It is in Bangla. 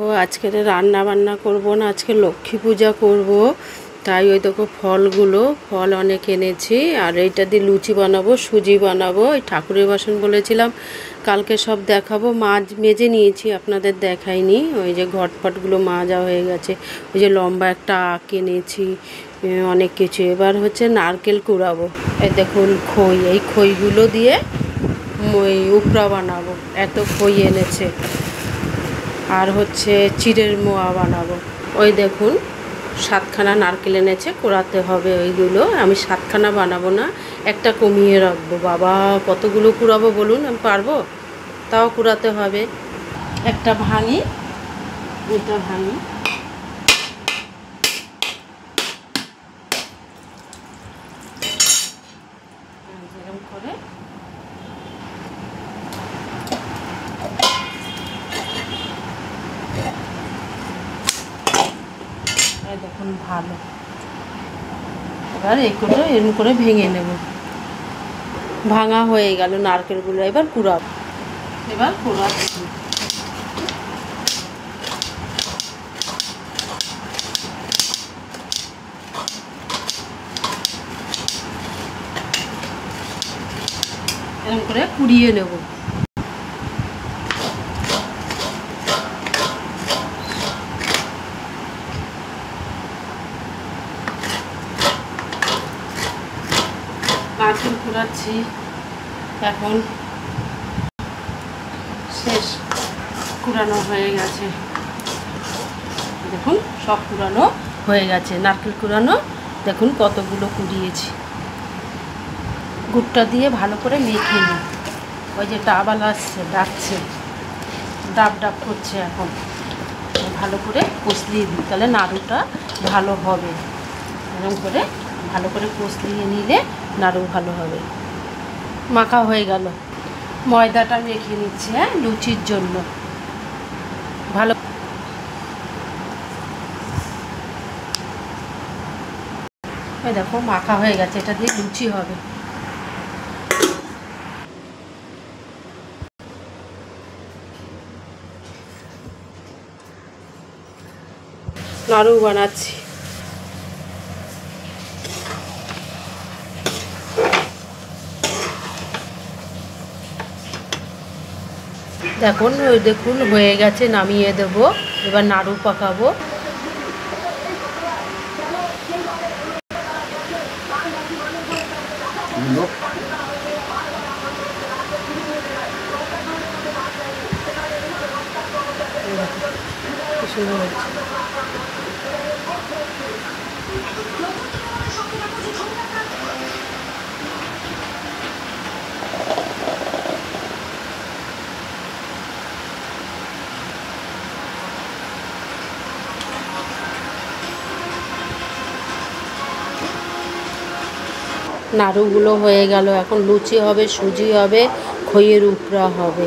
ও আজকে রান্না বান্না করব না, আজকে লক্ষ্মী পূজা করব। তাই ওই দেখো ফল অনেক এনেছি, আর এইটা দিয়ে লুচি বানাবো, সুজি বানাবো। ওই ঠাকুরের বাসন বলেছিলাম কালকে সব দেখাবো, মেজে নিয়েছি, আপনাদের দেখাইনি। ওই যে ঘটপটগুলো মাজা হয়ে গেছে। ওই যে লম্বা একটা আঁক এনেছি, অনেক কিছু। এবার হচ্ছে নারকেল কুড়াবো। এই দেখুন খই, এই খইগুলো দিয়ে ওই উপরা বানাবো। এত খই এনেছে। আর হচ্ছে চিড়ের মোয়া বানাবো। ওই দেখুন 7খানা নারকেল এনেছে, কোড়াতে হবে ওইগুলো। আমি 7খানা বানাবো না, একটা কমিয়ে রাখবো। বাবা কতগুলো কুড়াবো বলুন, আমি পারবো? তাও কুড়াতে হবে। একটা ভাঙি, এটা ভাঙি। এরকম করে দেখুন ভালো। এবার এগুলো এরকম করে ভেঙে নেব। ভাঙা হয়ে গেল নারকেলগুলো, এবার কুড়াবো। এবার কুড়াচ্ছি। এরকম করে কুড়িয়ে নেব। নারকেল কুড়াচ্ছি, এখন শেষ। কুড়ানো হয়ে গেছে, দেখুন সব কুড়ানো হয়ে গেছে। নারকেল কুড়ানো দেখুন কতগুলো কুড়িয়েছি। গুড়টা দিয়ে ভালো করে মেখে নিই। ওই যে ডাবাল আসছে, ডাকছে, ডাব ডাব করছে। এখন ভালো করে কষলিয়ে দিই, তাহলে নাড়ুটা ভালো হবে। এরকম করে ভালো করে কষলিয়ে নিলে নাড়ু ভালো হবে। মাখা হয়ে গেল। ময়দাটা মেখে নিচ্ছে, হ্যাঁ, লুচির জন্য ভালো। ওই দেখো মাখা হয়ে গেছে, এটা দিয়ে লুচি হবে। নাড়ু বানাচ্ছি। দেখুন হয়ে গেছে, নামিয়ে দেব। এবার নাড়ু পাকাবো। সুন্দর হচ্ছে। নাড়ুগুলো হয়ে গেল, এখন লুচি হবে, সুজি হবে, খইয়ের উপরা হবে।